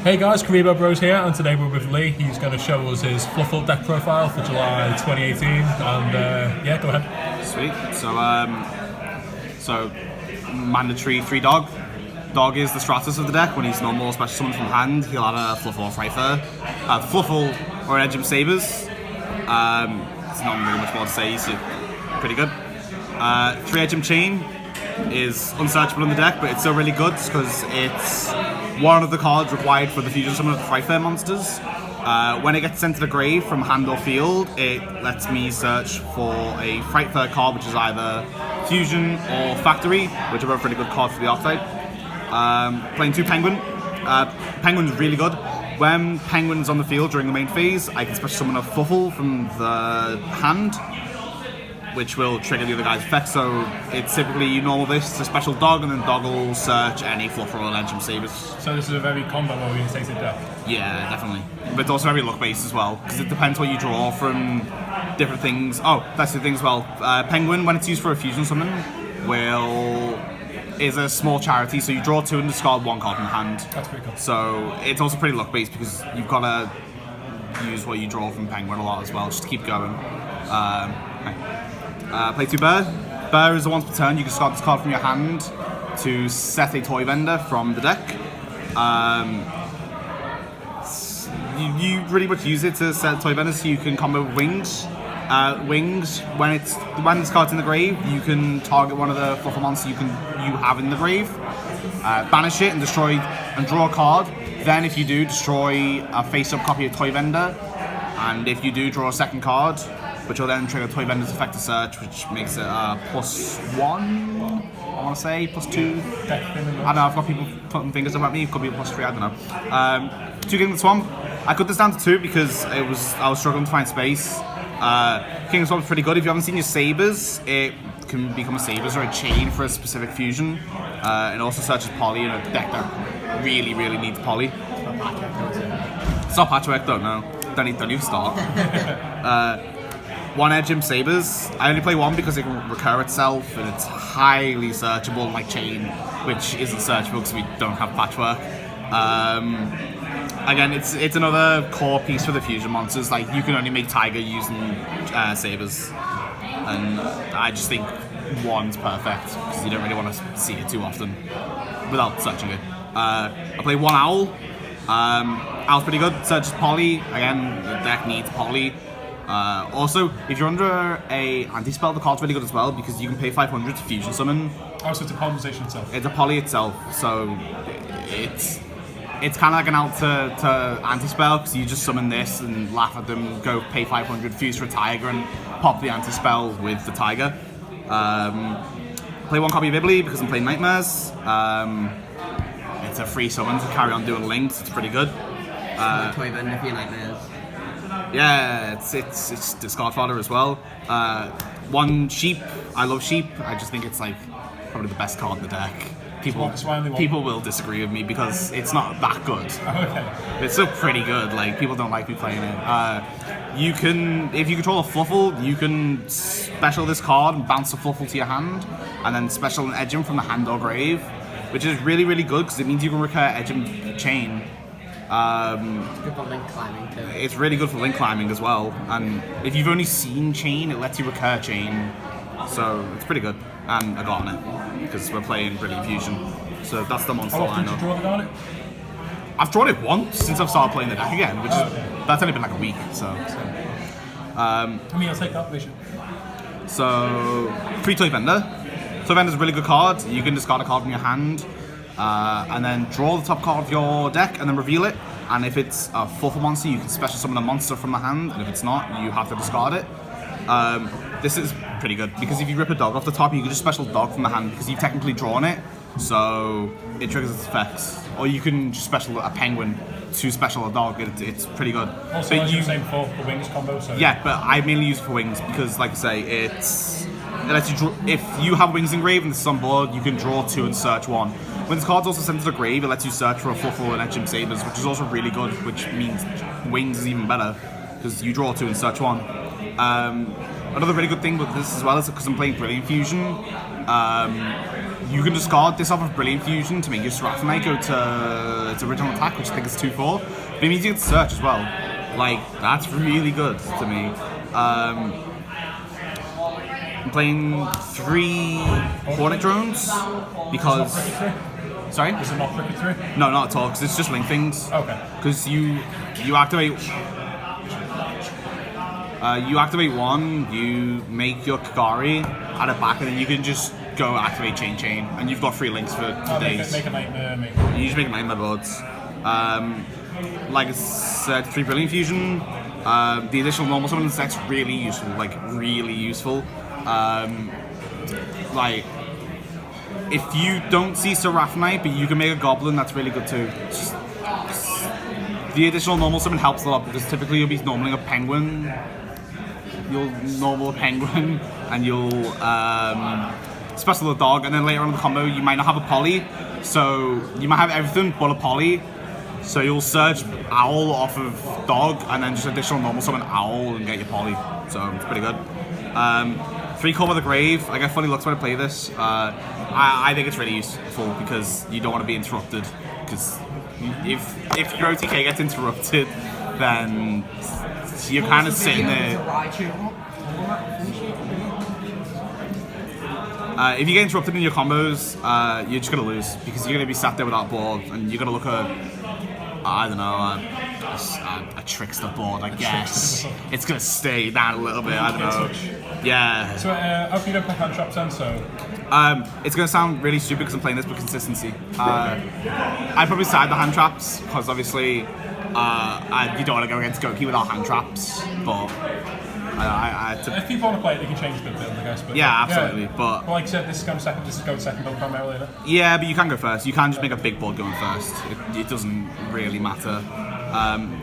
Hey guys, Karibo Bros here, and today we're with Lee. He's going to show us his Fluffal deck profile for July 2018, and yeah, go ahead. Sweet. So mandatory 3 dog. Dog is the Stratus of the deck. When he's normal special summon from hand, he'll add a Fluffal or Fryfer. Fluffal or Edgem Sabers. It's not really much more to say, he's pretty good. 3 Edgem Chain is unsearchable in the deck, but it's still really good because it's one of the cards required for the fusion summon of the Fryfer monsters. When it gets sent to the grave from hand or field, it lets me search for a Fryfer card, which is either Fusion or Factory, which are both really good cards for the archetype. Playing 2 Penguin. Penguin's really good. When Penguin's on the field during the main phase, I can special summon a Fluffal from the hand, which will trigger the other guy's effect. So it's typically you normal this to special dog, and then dog will search any Fluffal or Edgem Sabers. So this is a very combo orientated deck. Yeah, definitely. But it's also very luck based as well, because it depends what you draw from different things. Oh, that's the thing as well. Penguin, when it's used for a fusion summon, is a small charity, so you draw 2 and discard 1 card in the hand. That's pretty cool. So it's also pretty luck based because you've got to use what you draw from Penguin a lot as well, just to keep going. Play 2 Bear. Bear is the once per turn you can discard this card from your hand to set a toy vendor from the deck. You really much use it to set toy vendors, so you can combo with Wings. Wings, when this card's in the grave, you can target one of the Fluffal monsters you have in the grave, banish it and destroy and draw a card. Then if you do, destroy a face-up copy of Toy Vendor, and if you do, draw a second card, which will then trigger Toy Vendor's effect to search, which makes it +1, I want to say, +2. I don't know, I've got people putting fingers up at me, it could be +3, I don't know. 2 King of the Swamp. I cut this down to 2 because I was struggling to find space. King of the Swamp is pretty good. If you haven't seen your Sabers, it can become a Sabers or a Chain for a specific fusion. It also searches Poly in a deck that really, really needs Poly. It's not patchwork though, no. Don't even start. 1 Edgem Sabers. I only play 1 because it can recur itself and it's highly searchable, like Chain, which isn't searchable because we don't have patchwork. Again, it's another core piece for the fusion monsters. Like, you can only make Tiger using Sabers, and I just think 1's perfect because you don't really want to see it too often without searching it. I play 1 Owl. Owl's pretty good. Searches Poly. Again, the deck needs Poly. Also, if you're under a anti-spell, the card's really good as well because you can pay 500 to fusion summon. Oh, so it's a polymerization itself. It's a Poly itself, so it's kind of like an out to anti-spell because you just summon this and laugh at them, go pay 500, fuse for a Tiger, and pop the anti-spell with the Tiger. Play 1 copy of Ibbly because I'm playing Nightmares. It's a free summon to carry on doing links. It's pretty good. Toy vendor for your Nightmares. Yeah, it's discard fodder as well. 1 Sheep. I love Sheep. I just think it's like probably the best card in the deck. People will disagree with me because it's not that good. Okay. It's still pretty good. Like, people don't like me playing it. If you control a Fluffal, you can special this card and bounce a Fluffal to your hand, and then special an Edgem from the hand or grave, which is really, really good because it means you can recur Edgem Chain. Good for link climbing too. It's really good for link climbing as well. And if you've only seen Chain, it lets you recur Chain. So it's pretty good. And I got on it because we're playing Brilliant Fusion. So that's the monster How often did you draw the Garnet? I've drawn it once since I've started playing the deck again, which that's only been like a week. So I mean, I'll take that vision. So 3 Toy Vendor. Toy Vendor's a really good card. You can discard a card from your hand, and then draw the top card of your deck, and then reveal it. And if it's a Fluffal monster, you can special summon a monster from the hand, and if it's not, you have to discard it. This is pretty good because if you rip a dog off the top, you can just special dog from the hand because you've technically drawn it, so it triggers its effects. Or you can just special a penguin to special a dog. It's pretty good. Also, as you were saying before, the Wings combo. So yeah, but I mainly use it for Wings because, like I say, it lets you draw. If you have Wings engraved and this is on board, you can draw 2 and search 1. When this card's also sent to the grave, it lets you search for a Fluffal and Edgem Sabers, which is also really good, which means Wings is even better because you draw 2 and search 1. Another really good thing with this as well is because I'm playing Brilliant Fusion, you can discard this off of Brilliant Fusion to make your Seraphonite go to its original attack, which I think is 2/4. But it means you get Search as well. Like, that's really good to me. I'm playing 3 Hornet Drones because... Sorry? Is it not Cricket 3? No, not at all, because it's just link things. Okay. Because you activate... you activate one, you make your Kagari at a back, and then you can just go activate Chain, and you've got 3 links for days. Make a nightmare, You just make nightmare boards. Like I said, 3 Brilliant Fusion. The additional normal summon in the deck's really useful, like really useful. Like, if you don't see Seraphonite, but you can make a Goblin, that's really good too. The additional normal summon helps a lot because typically you'll be normaling a Penguin. You'll normal a Penguin, and you'll special a dog, and then later on in the combo you might not have a Poly, so you might have everything but a Poly. So you'll search Owl off of Dog, and then just additional normal summon Owl and get your Poly. So it's pretty good. 3 Call by the Grave. I get funny looks when I play this. I think it's really useful because you don't want to be interrupted. Because if your OTK gets interrupted, then you're kind of sitting there. If you get interrupted in your combos, you're just gonna lose because you're gonna be sat there without board, and you're gonna look at, I don't know, a trickster board, I guess. It's gonna stay down a little bit, I don't know. Yeah. So, how can you don't play hand traps then? So, it's gonna sound really stupid because I'm playing this with consistency. I'd probably side the hand traps because obviously you don't want to go against Goki without hand traps, but. If people want to play it, they can change the build, I guess. But yeah, absolutely. But like you said, this is going second. This is going second build primarily. Isn't it? Yeah, but you can go first. You can just make a big board going first. It doesn't really matter.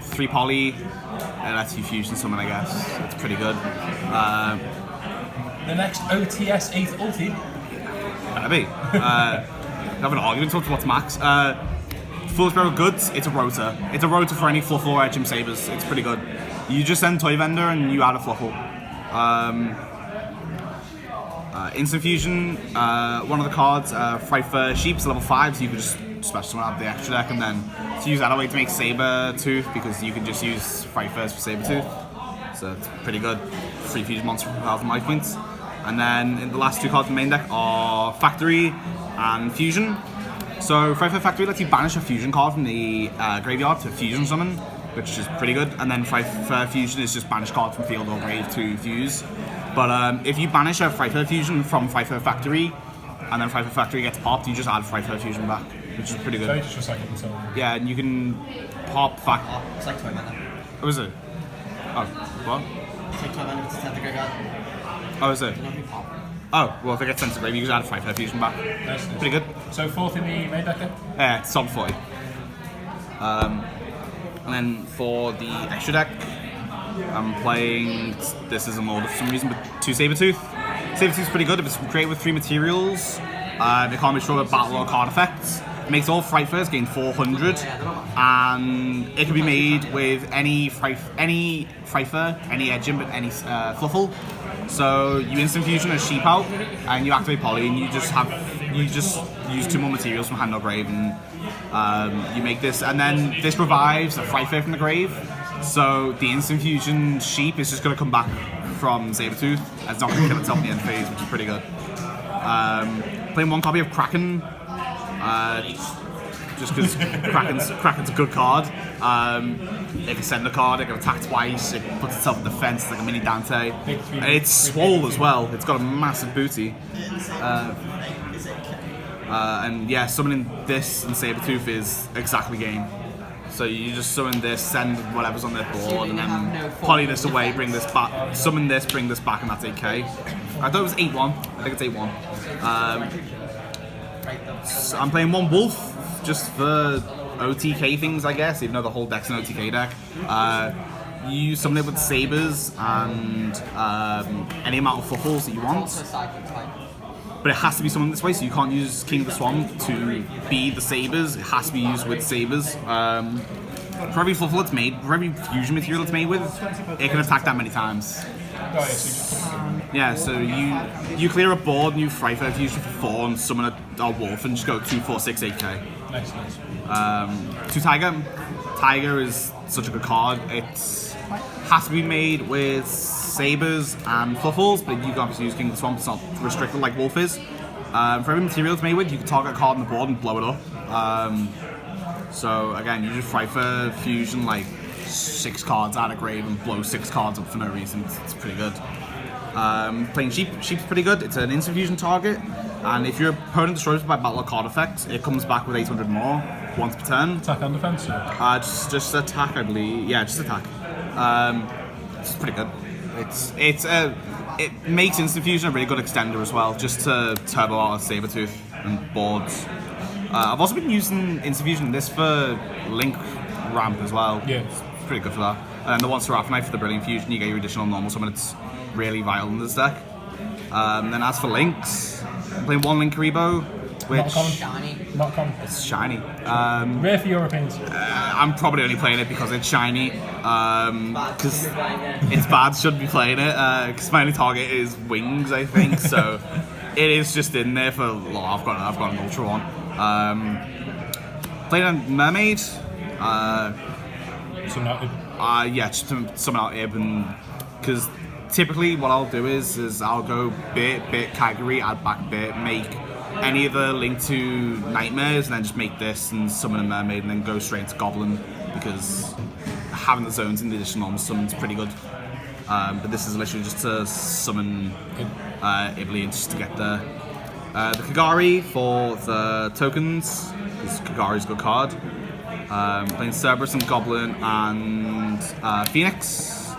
3 Poly, it lets you fusion summon, I guess. It's pretty good. The next OTS 8 ulti. Maybe. Have an argument about what's max. Foolish Barrel Goods, it's a rotor. It's a rotor for any Fluffal or Edgem Sabers. It's pretty good. You just send Toy Vendor and you add a Fluffal. Instant Fusion, one of the cards, Fight for Sheep's level 5, so you could just special summon out the extra deck and then to use that away to make Sabertooth because you can just use Fight First for Sabertooth. So it's pretty good. Free Fusion monster for 1,000 life points. And then in the last 2 cards in the main deck are Factory and Fusion. So Fight for Factory lets you banish a Fusion card from the graveyard to Fusion summon, which is pretty good. And then Fight for Fusion is just banish card from field or grave to fuse. But if you banish a Fight for Fusion from Fight for Factory, and then Fight for Factory gets popped, you just add Fight for Fusion back, which is pretty good. They just recycle themselves. Yeah, and you can pop back. It's like Toy Mana. What was it? Oh, what? It's like Toy Mana with the Center Graveyard. Oh, is it? Nothing pop. Oh, well, if it gets sent to grave, you just add Fight for Fusion back. Nice. Pretty good. So 4th in the main deck then? Yeah, it's sub 40. And then for the extra deck, I'm playing, this is a mold for some reason, but 2 Sabertooth. Sabertooth's pretty good if it's created with 3 materials. It can't be destroyed with battle or card effects. It makes all Fright Furs gain 400, and it can be made with any Fright Fur, any Edgem, but any Fluffal. So you instant fusion a Sheep out, and you activate Poly, and you just use 2 more materials from hand or grave, and you make this, and then this revives a Fright Fur from the grave. So the instant fusion Sheep is just going to come back from Sabertooth, and it's not going to kill itself in the end phase, which is pretty good. Playing 1 copy of Kraken, just because Kraken's a good card. It can send a card, it can attack twice, it puts itself in defense, it's like a mini Dante. And it's swole as well, it's got a massive booty. And yeah, summoning this and Sabertooth is exactly game. So you just summon this, send whatever's on their board, and then poly this away, bring this back, summon this, bring this back, and that's 8k. I thought it was 8-1, I think it's 8-1. So I'm playing 1 Wolf, just for OTK things, I guess, even though the whole deck's an OTK deck. You summon it with Sabers and any amount of Fluffals that you want. But it has to be summoned this way, so you can't use King of the Swamp to be the Sabers. It has to be used with Sabers. For every Fluffal it's made, for every fusion material it's made with, it can attack that many times. Oh, yeah, so you just put Yeah, so you clear a board and you Fryfer fusion for 4 and summon a wolf and just go 2, 4, 6, 8k. nice, nice. To Tiger. Tiger is such a good card. It has to be made with sabers and fluffals, but you can obviously use King of the Swamp. It's not restricted like Wolf is. For every material it's made with, you can target a card on the board and blow it up. So again, you just Fryfer fusion like 6 cards out of grave and blow 6 cards up for no reason. It's pretty good. Playing Sheep's pretty good. It's an instant fusion target, and if your opponent destroys it by battle or card effects, it comes back with 800 more once per turn. Attack and defense. Just attack, I believe. Yeah, just attack. It's pretty good. It makes instant fusion a really good extender as well, just to turbo out Sabertooth and boards. I've also been using instant fusion this for Link ramp as well. Yeah. It's pretty good for that. And then the one Seraph Knife for the Brilliant Fusion, you get your additional normal summon. It's really vital in this deck. Then as for links, I'm playing 1 Link Karibo, which Not common. Shiny. Not common. it's shiny. Rare for Europeans. I'm probably only playing it because it's shiny. Because it's bad, shouldn't be playing it. Because my only target is wings, I think. So it is just in there for. Well, I've got an ultra one. Playing a mermaid. So not Yeah, just to summon out Ibn. Because typically what I'll do is I'll go bit, Kagari, add back bit, make any other link to Nightmares, and then just make this and summon a mermaid, and then go straight into Goblin, because having the zones in the additional normal summon is pretty good. But this is literally just to summon Ibli and just to get the Kagari for the tokens, because Kagari's a good card. Playing Cerberus and Goblin and Phoenix,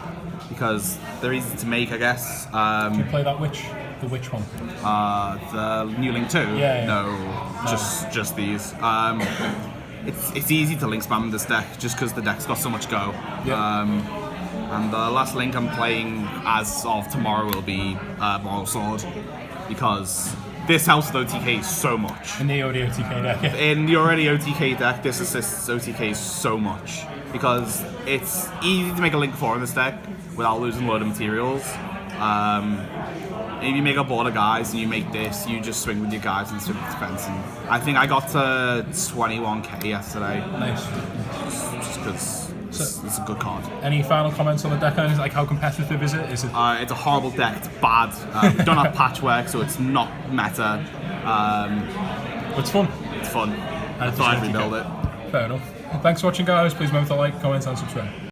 because they're easy to make, I guess. you play that witch, the witch one. The New Link 2? Yeah. No, just these. It's easy to link spam this deck just because the deck's got so much go. Yeah. And the last link I'm playing as of tomorrow will be Moral Sword, because this helps with OTK so much. In the OTK deck. Yeah. In the already OTK deck, this assists OTK so much, because it's easy to make a link 4 in this deck without losing a load of materials. If you make a board of guys and you make this, you just swing with your guys and swing with defense. And I think I got to 21k yesterday. Nice. Just because it's a good card. Any final comments on the deck? Like, how competitive is it? Is it? It's a horrible deck. It's bad. We don't have patchwork, so it's not meta. It's fun. It's fun. I And thought I'd it's rebuild it. Fair enough. Thanks for watching, guys. Please remember to like, comment, and subscribe.